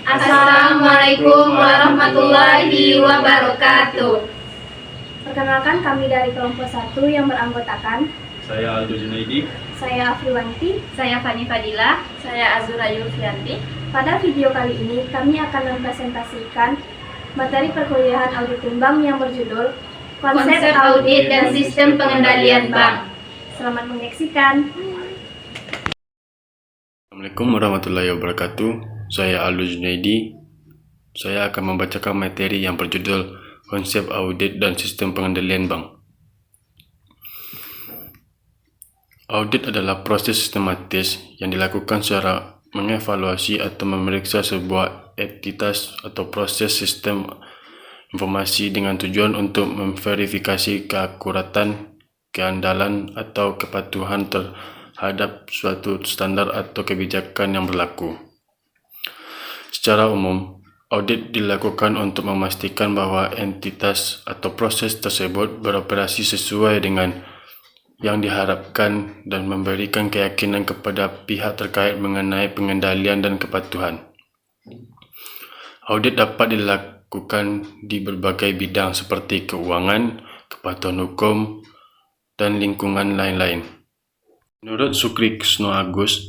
Assalamualaikum warahmatullahi wabarakatuh. Perkenalkan, kami dari kelompok 1 yang beranggotakan Saya Aldo Junaidi. saya Afriwanti. Saya Fani Fadila. Saya Azura Yulfianti. Pada video kali ini kami akan mempresentasikan materi perkuliahan auditing bank yang berjudul Konsep audit dan sistem pengendalian bank. Selamat menyaksikan. Assalamualaikum warahmatullahi wabarakatuh. Saya Aldo Junaidi. Saya akan membacakan materi yang berjudul Konsep Audit dan Sistem Pengendalian Bank. Audit adalah proses sistematis yang dilakukan secara mengevaluasi atau memeriksa sebuah entitas atau proses sistem informasi dengan tujuan untuk memverifikasi keakuratan, keandalan atau kepatuhan terhadap suatu standar atau kebijakan yang berlaku. Secara umum, audit dilakukan untuk memastikan bahwa entitas atau proses tersebut beroperasi sesuai dengan yang diharapkan dan memberikan keyakinan kepada pihak terkait mengenai pengendalian dan kepatuhan. Audit dapat dilakukan di berbagai bidang seperti keuangan, kepatuhan hukum, dan lingkungan lain-lain. Menurut Sukri Kusno Agus,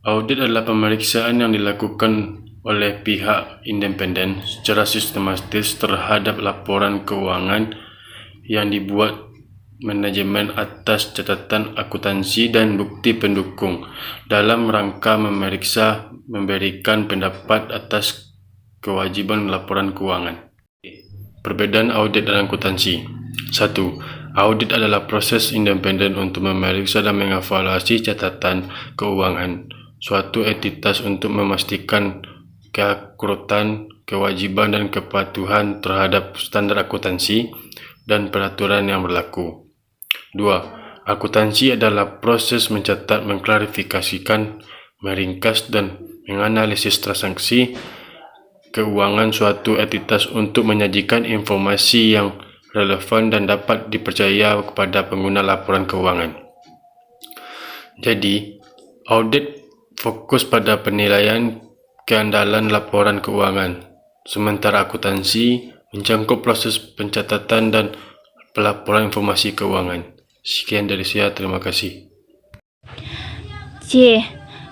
audit adalah pemeriksaan yang dilakukan oleh pihak independen secara sistematis terhadap laporan keuangan yang dibuat manajemen atas catatan akuntansi dan bukti pendukung dalam rangka memeriksa memberikan pendapat atas kewajiban laporan keuangan. Perbedaan audit dan akuntansi. 1. Audit adalah proses independen untuk memeriksa dan mengevaluasi catatan keuangan suatu entitas untuk memastikan keakuratan, kewajiban dan kepatuhan terhadap standar akuntansi dan peraturan yang berlaku. 2. Akuntansi adalah proses mencatat, mengklarifikasikan, meringkas dan menganalisis transaksi keuangan suatu entitas untuk menyajikan informasi yang relevan dan dapat dipercaya kepada pengguna laporan keuangan. Jadi, audit fokus pada penilaian keandalan laporan keuangan, sementara akuntansi mencakup proses pencatatan dan pelaporan informasi keuangan. Sekian dari saya, terima kasih. C.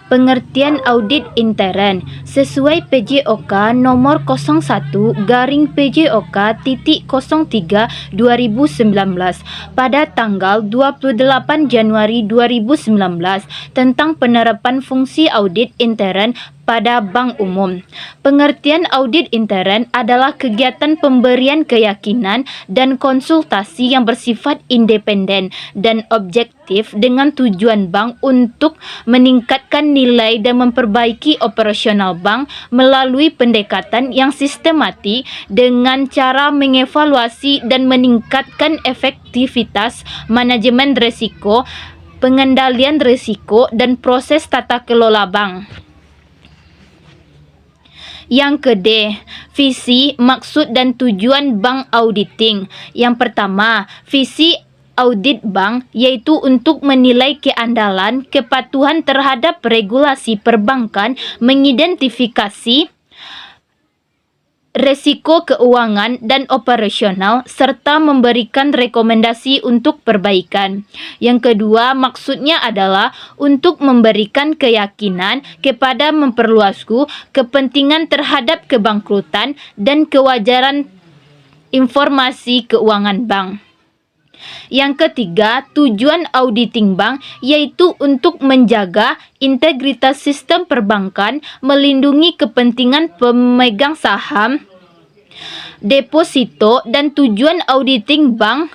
Pengertian audit intern sesuai PJOK nomor 01-PJOK.03/2019 pada tanggal 28 Januari 2019 tentang penerapan fungsi audit intern pada bank umum. Pengertian audit intern adalah kegiatan pemberian keyakinan dan konsultasi yang bersifat independen dan objektif dengan tujuan bank untuk meningkatkan nilai dan memperbaiki operasional bank melalui pendekatan yang sistematik dengan cara mengevaluasi dan meningkatkan efektivitas manajemen risiko, pengendalian risiko, dan proses tata kelola bank. Yang kedua, visi, maksud dan tujuan bank auditing. Yang pertama, visi audit bank yaitu untuk menilai keandalan, kepatuhan terhadap regulasi perbankan, mengidentifikasi resiko keuangan dan operasional, serta memberikan rekomendasi untuk perbaikan. Yang kedua, maksudnya adalah untuk memberikan keyakinan kepada memperluasku kepentingan terhadap kebangkrutan dan kewajaran informasi keuangan bank. Yang ketiga, tujuan auditing bank yaitu untuk menjaga integritas sistem perbankan, melindungi kepentingan pemegang saham, deposito, dan tujuan auditing bank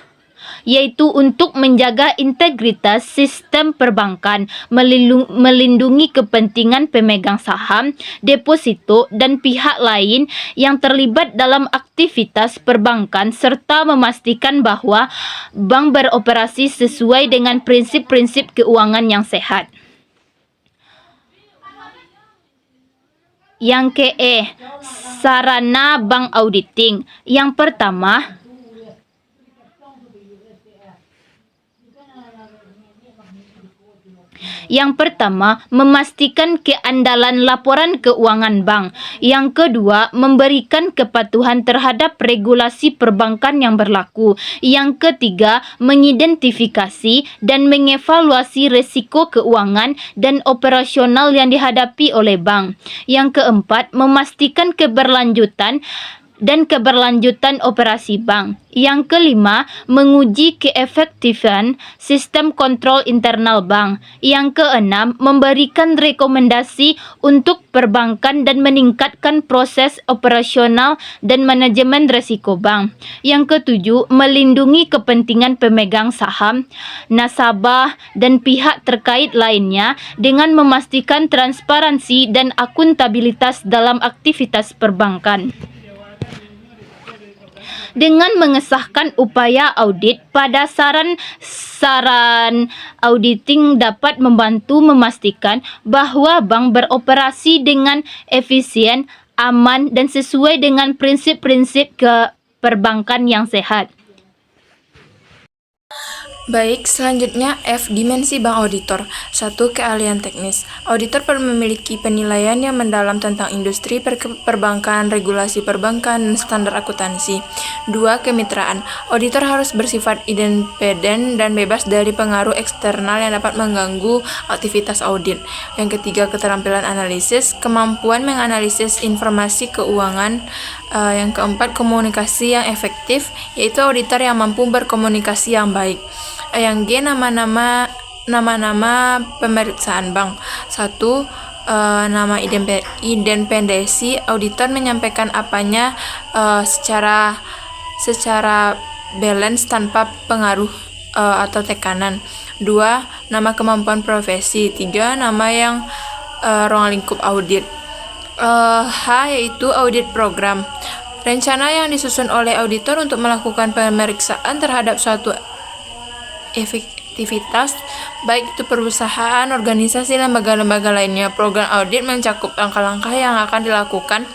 yaitu untuk menjaga integritas sistem perbankan, melindungi kepentingan pemegang saham, deposito, dan pihak lain yang terlibat dalam aktivitas perbankan serta memastikan bahwa bank beroperasi sesuai dengan prinsip-prinsip keuangan yang sehat. Yang sarana bank auditing. Yang pertama, memastikan keandalan laporan keuangan bank. Yang kedua, memberikan kepatuhan terhadap regulasi perbankan yang berlaku. Yang ketiga, mengidentifikasi dan mengevaluasi risiko keuangan dan operasional yang dihadapi oleh bank. Yang keempat, memastikan keberlanjutan operasi bank. Yang kelima, menguji keefektifan sistem kontrol internal bank. Yang keenam, memberikan rekomendasi untuk perbankan dan meningkatkan proses operasional dan manajemen risiko bank. Yang ketujuh, melindungi kepentingan pemegang saham, nasabah, dan pihak terkait lainnya dengan memastikan transparansi dan akuntabilitas dalam aktivitas perbankan. Dengan mengesahkan upaya audit, pada saran auditing dapat membantu memastikan bahwa bank beroperasi dengan efisien, aman, dan sesuai dengan prinsip-prinsip perbankan yang sehat. Baik, selanjutnya F. Dimensi Bank Auditor. 1. Keahlian teknis. Auditor perlu memiliki penilaian yang mendalam tentang industri perbankan, regulasi perbankan, dan standar akuntansi. 2. Kemitraan. Auditor harus bersifat independen dan bebas dari pengaruh eksternal yang dapat mengganggu aktivitas audit. Yang ketiga, keterampilan analisis. Kemampuan menganalisis informasi keuangan. Yang keempat, komunikasi yang efektif, yaitu auditor yang mampu berkomunikasi yang baik. Yang G, nama-nama pemeriksaan bank. 1. Nama independensi. Auditor menyampaikan apanya secara balance tanpa pengaruh atau tekanan. 2. Nama kemampuan profesi. 3. Nama yang ruang lingkup audit. H, yaitu audit program. Rencana yang disusun oleh auditor untuk melakukan pemeriksaan terhadap suatu efektivitas, baik itu perusahaan, organisasi, lembaga-lembaga lainnya. Program audit mencakup langkah-langkah yang akan dilakukan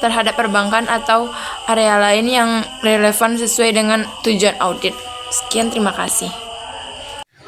terhadap perbankan atau area lain yang relevan sesuai dengan tujuan audit. Sekian, terima kasih.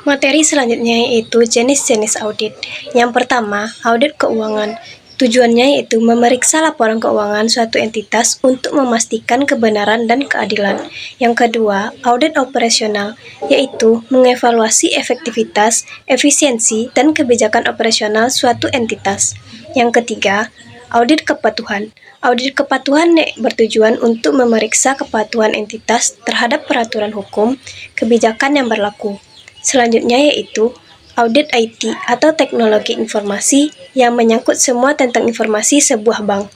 Materi selanjutnya yaitu jenis-jenis audit. Yang pertama, audit keuangan. Tujuannya yaitu memeriksa laporan keuangan suatu entitas untuk memastikan kebenaran dan keadilan. Yang kedua, audit operasional, yaitu mengevaluasi efektivitas, efisiensi, dan kebijakan operasional suatu entitas. Yang ketiga, audit kepatuhan. Audit kepatuhan bertujuan untuk memeriksa kepatuhan entitas terhadap peraturan hukum, kebijakan yang berlaku. Selanjutnya yaitu audit IT atau teknologi informasi yang menyangkut semua tentang informasi sebuah bank.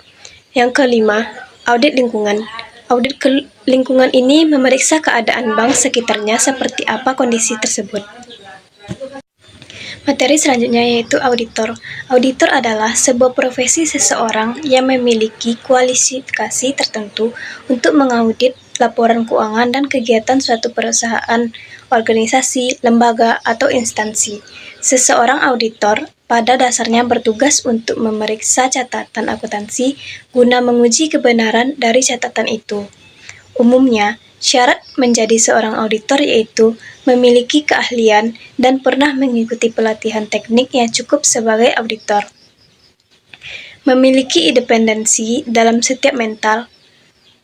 Yang kelima, audit lingkungan. Audit lingkungan ini memeriksa keadaan bank sekitarnya seperti apa kondisi tersebut. Materi selanjutnya yaitu auditor. Auditor adalah sebuah profesi seseorang yang memiliki kualifikasi tertentu untuk mengaudit laporan keuangan dan kegiatan suatu perusahaan, organisasi, lembaga, atau instansi. Seseorang auditor pada dasarnya bertugas untuk memeriksa catatan akuntansi guna menguji kebenaran dari catatan itu. Umumnya, syarat menjadi seorang auditor yaitu memiliki keahlian dan pernah mengikuti pelatihan teknik yang cukup sebagai auditor. Memiliki independensi dalam setiap mental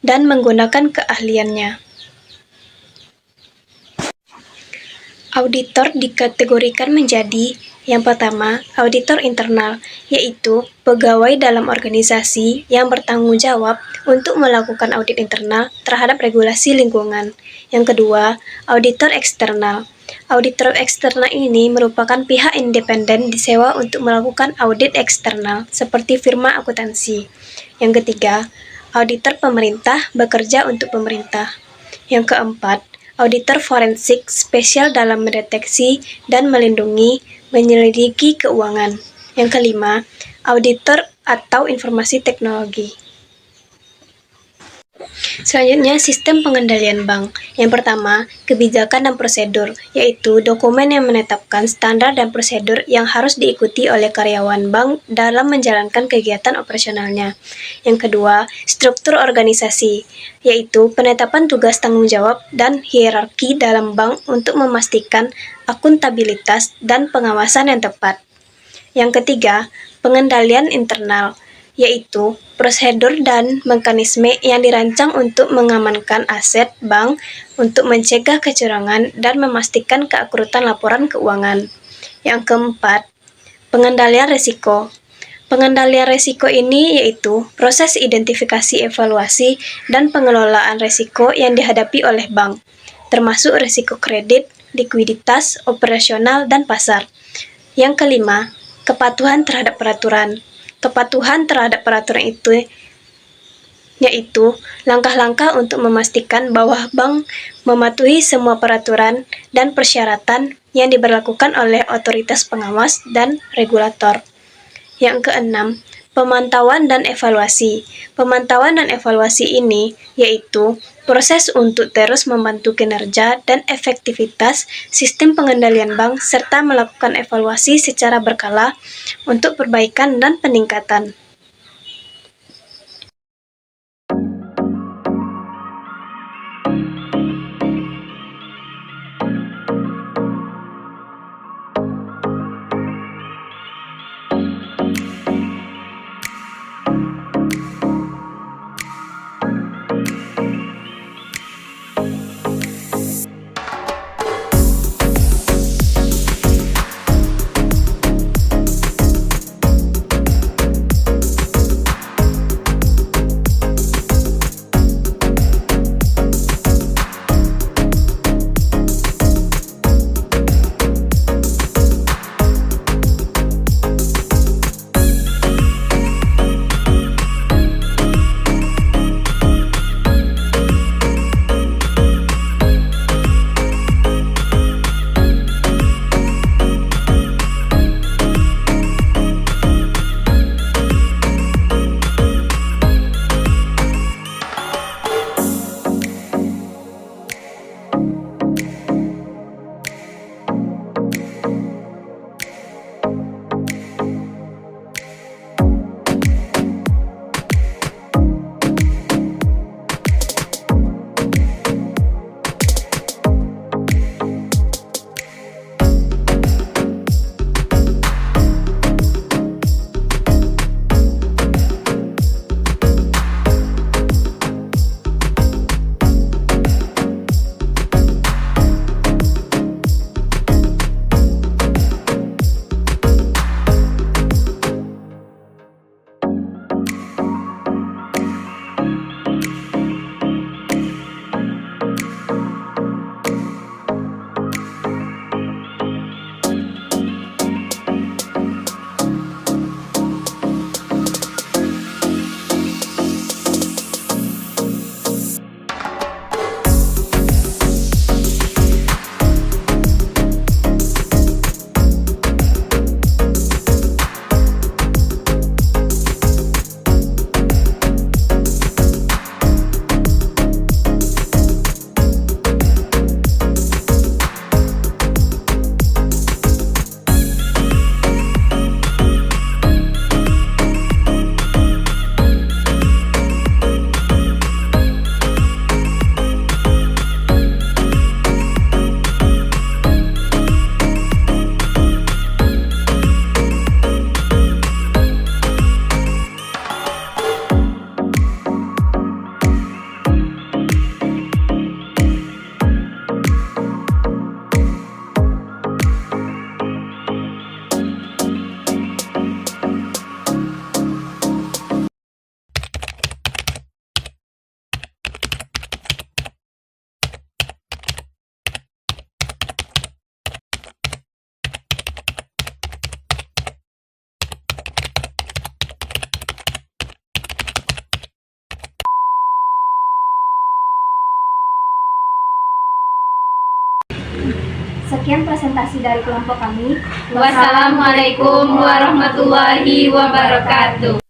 dan menggunakan keahliannya. Auditor dikategorikan menjadi yang pertama, auditor internal, yaitu pegawai dalam organisasi yang bertanggung jawab untuk melakukan audit internal terhadap regulasi lingkungan. Yang kedua, auditor eksternal. Auditor eksternal ini merupakan pihak independen disewa untuk melakukan audit eksternal, seperti firma akuntansi. Yang ketiga, auditor pemerintah bekerja untuk pemerintah. Yang keempat, auditor forensik spesial dalam mendeteksi dan melindungi menyelidiki keuangan. Yang kelima, auditor atau informasi teknologi. Selanjutnya, sistem pengendalian bank. Yang pertama, kebijakan dan prosedur, yaitu dokumen yang menetapkan standar dan prosedur yang harus diikuti oleh karyawan bank dalam menjalankan kegiatan operasionalnya. Yang kedua, struktur organisasi, yaitu penetapan tugas tanggung jawab dan hierarki dalam bank untuk memastikan akuntabilitas dan pengawasan yang tepat. Yang ketiga, pengendalian internal, yaitu prosedur dan mekanisme yang dirancang untuk mengamankan aset bank untuk mencegah kecurangan dan memastikan keakuratan laporan keuangan. Yang keempat, pengendalian risiko. Pengendalian risiko ini yaitu proses identifikasi, evaluasi, dan pengelolaan risiko yang dihadapi oleh bank, termasuk risiko kredit, likuiditas, operasional, dan pasar. Yang kelima, kepatuhan terhadap peraturan. Kepatuhan terhadap peraturan itu yaitu langkah-langkah untuk memastikan bahwa bank mematuhi semua peraturan dan persyaratan yang diberlakukan oleh otoritas pengawas dan regulator. Yang keenam, pemantauan dan evaluasi. Pemantauan dan evaluasi ini yaitu proses untuk terus membantu kinerja dan efektivitas sistem pengendalian bank serta melakukan evaluasi secara berkala untuk perbaikan dan peningkatan. Sekian presentasi dari kelompok kami. Wassalamualaikum warahmatullahi wabarakatuh.